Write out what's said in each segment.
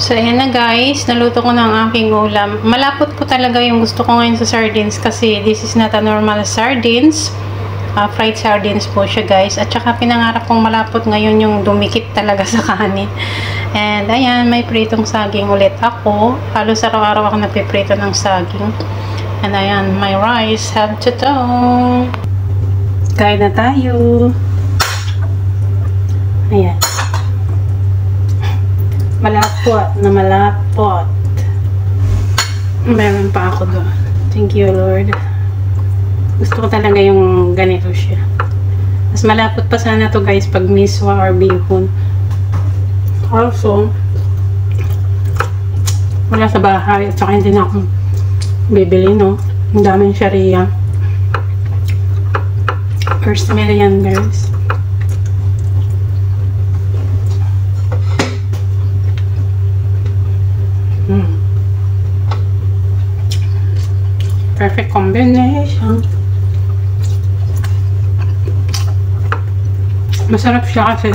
So, ayan na guys. Naluto ko na ang aking ulam. Malapot po talaga yung gusto ko ngayon sa sardines kasi this is not a normal sardines. Fried sardines po siya guys. At saka pinangarap kong malapot ngayon yung dumikit talaga sa kanin. And ayan, may pritong saging ulit ako. Halos araw-araw ako napiprito ng saging. And ayan, my rice. Have to do. Kain na tayo. Ayan. Malapot na malapot. Meron pa ako doon. Thank you, Lord. Gusto ko talaga yung ganito siya. Mas malapot pa sana to guys pag miswa or bihon. Also, wala sa bahay at saka hindi na ako bibili, no? Ang daming sharia. First meal yan, guys. Perfect combination. Masarap siya kasi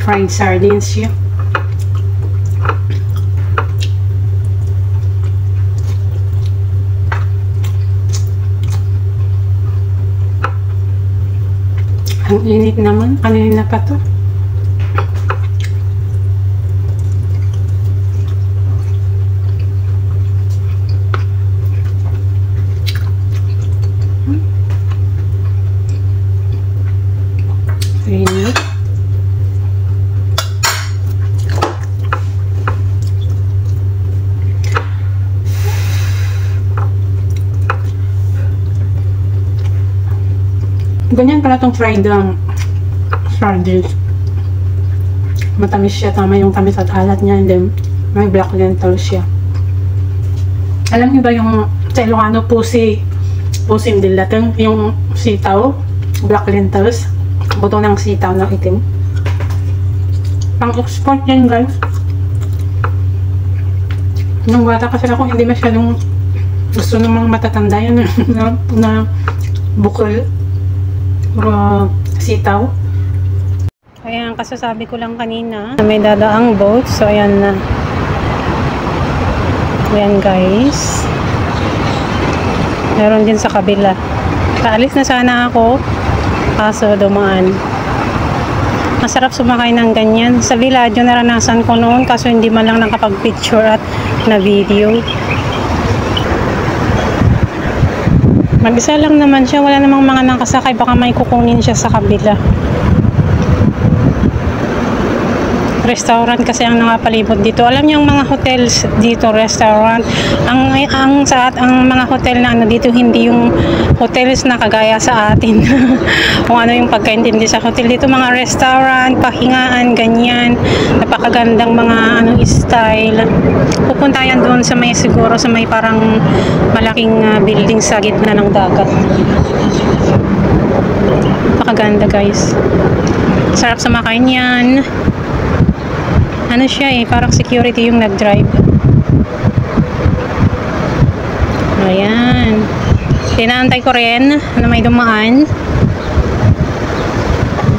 fried sardines siya. Ang init naman. Kanina pa to. Init. Ganyan pala itong fried sardines. Matamis siya. Tama yung tamis at alat niya. And then, may black lentils siya. Alam niyo ba yung sa Ilocano pusim dilateng? Yung sitaw, black lentils. Buto ng sitaw na itim. Pang-export yan guys. Nung bata kasi ako, hindi masyadong gusto ng mga matatanda yan na bukol. Sitaw. Ayan, kasasabi ko lang kanina na may dadaang boat. So, ayan na. Ayan, guys. Meron din sa kabila. Kaalis na sana ako. Kaso, dumaan. Masarap sumakay ng ganyan. Sa Villaggio, naranasan ko noon. Kaso, hindi man lang nakapag-picture at na video. Mag-isa lang naman siya. Wala namang mga nakasakay. Baka may kukunin siya sa kabila. Restaurant kasi ang nakapalibot dito. Alam niyo ang mga hotels dito, restaurant. Ang mga hotel na ano dito, hindi yung hotels na kagaya sa atin. Kung ano yung pagkaintindi sa hotel dito, mga restaurant, pahingaan, ganyan. Napakagandang mga style. Pupunta yan doon sa may siguro sa may parang malaking building sa gitna ng dagat. Napakaganda guys. Sarap sumakay niyan. Ano siya parang security yung nag-drive. Ayan. Tinaantay ko rin na may dumaan.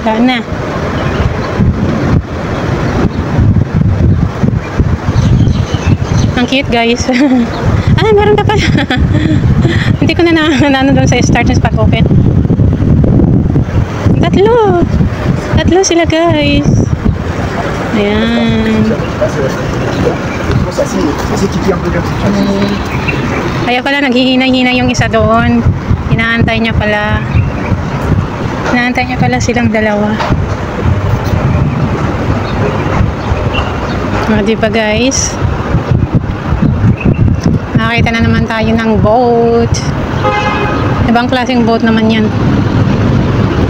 Wala na. Ang cute guys. Meron ka pala. Hindi ko na doon sa start ng spot open. Tatlo sila guys. Ayan. Kaya pala naghihina-hina yung isa doon. Inaantay niya pala. Silang dalawa. Diba guys? Nakakita na naman tayo ng boat. Ibang klaseng boat naman yan.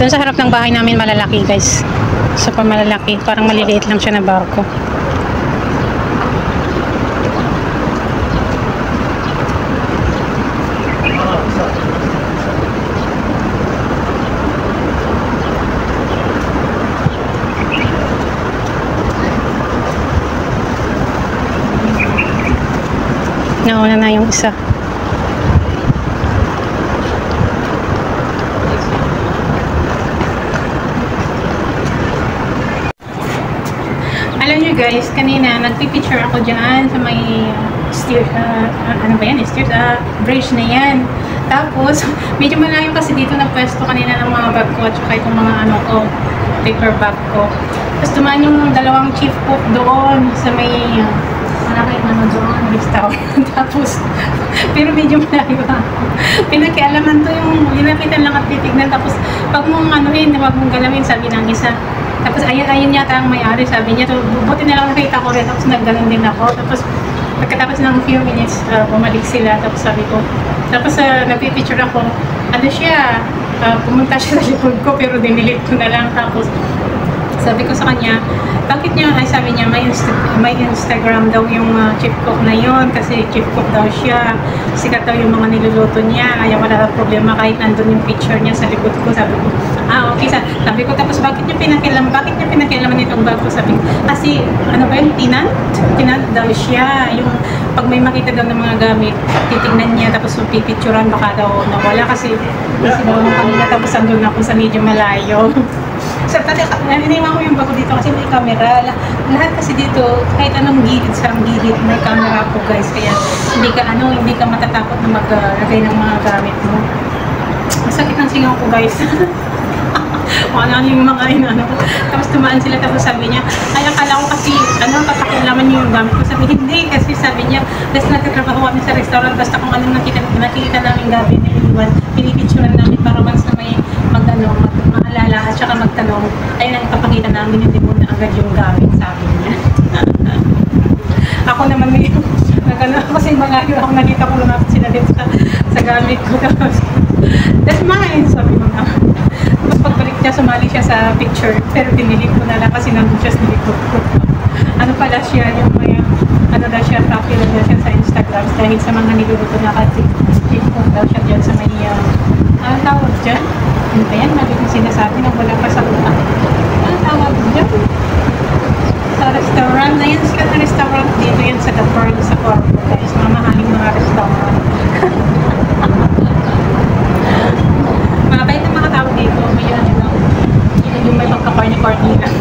Doon sa harap ng bahay namin malalaki guys. Super malalaki. Parang maliliit lang siya na barko. Nauna na yung isa. niyo guys, kanina nagpipicture ako dyan sa may ano ba yan? Bridge na yan. Tapos, medyo malayo kasi dito na pwesto kanina ng mga bag ko at saka itong mga ano ko, paper bag ko. Tapos dumaan yung dalawang chief cook doon sa may malaki ano doon, restaurant. Tapos, pero medyo malayo ha. Pinakialaman to yung linapitan lang at titignan. Tapos, pag mong anuhin, wag mong galawin, sabi ng isa. Tapos, ayun yata ang may-ari, sabi niya. So, buti na lang nakita ko rin. Tapos, nagganon din ako. Tapos, pagkatapos ng few minutes, bumalik sila. Tapos, sabi ko, tapos, nagpipicture ako. Ano siya, pumunta siya sa likod ko, pero dinilit ko na lang. Tapos, sabi ko sa kanya, bakit niya, ay sabi niya, may Instagram daw yung chief cook na yon kasi chief cook daw siya. Sikat daw yung mga niluluto niya, kaya wala daw problema kahit nandun yung picture niya sa likod ko. Sabi ko, okay. Sabi ko, tapos bakit niya pinakialaman itong bag ko? Sabi ko, kasi, ano ba yun, tinant daw siya. Yung, pag may makita daw ng mga gamit, titignan niya, tapos pipicturan, baka daw nawala kasi, daw kanina, tapos andun ako sa medyo malayo. So, naniwan ko yung bago dito kasi may camera. Lahat kasi dito, kahit anong gilid sa gilid, may camera po guys. Kaya hindi ka matatakot na maglagay ng mga gamit mo. Masakit ng singaw ko guys. Ano yung mga inano ko. Tapos tumaan sila, tapos sabi niya, ay akala ko kasi, papakialaman niyo yung gamit ko. Sabi, hindi, kasi sabi niya, basta nagtatrabaho kami sa restaurant, basta kung anong nakikita namin gabi na iniwan, pinipicturan namin para once na may maalala at saka magtanong, ayun ang ipapakita namin, hindi mo na agad yung gamit, sabi niya. Ako naman yung, kasi mga ako nakita ko lang sila dito sa gamit ko. That's mine, sabi mo na. Tapos pagbalik niya, sumali siya sa picture, pero dinilit ko na lang kasi nandun siya sa likod ko. Ano pala siya, yung may, popular daw siya sa Instagram dahil sa mga niluluto na kasi TikTok daw siya dyan sa may, anong tawag dyan? Ano ba yan? Mali kong sinasabi nang wala pa sa utak. Anong tawag dyan? Sa restaurant na yan, sa restaurant dito yan sa The Pearl, sa Corpo guys, mamahaling mga restaurant. Mabait na mga tao dito, may yung may pagka-party lang.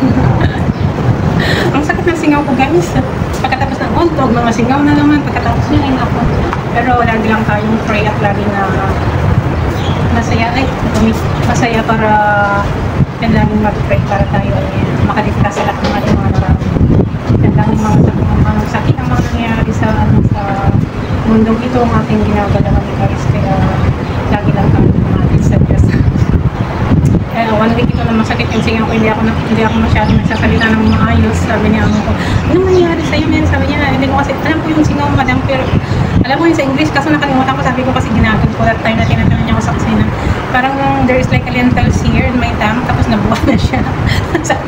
Ang sakit ng singaw ko guys. Pagkatapos ng ontog, mga singaw na naman. Pagkatapos nyo, ayun ako. Pero lagi lang tayong pray at lagi na masaya para yan laging mag-pray para tayo ay makaligtas sa lahat ng ating mga narami. Yan lang yung mga sakit ang mga nangyayari sa mundong ito ang ating ginagalawan ni guys. Kaya lagi lang tayo natin sa Diyos. One week ito na masakit yung singaw ko, hindi ako masyadong nagsasalita ng maayos. Sabi niya ako, ano nangyari sa'yo men? Sabi niya, hindi ko kasi, alam ko yung singaw madam, pero alam ko yung sa English, kaso nakalimutan ko, sabi ko kasi ginagod ko that time na tinatanong niya ako sa kusina. Parang there is like a lentils here in my tongue, tapos nabuwan na siya. Sabi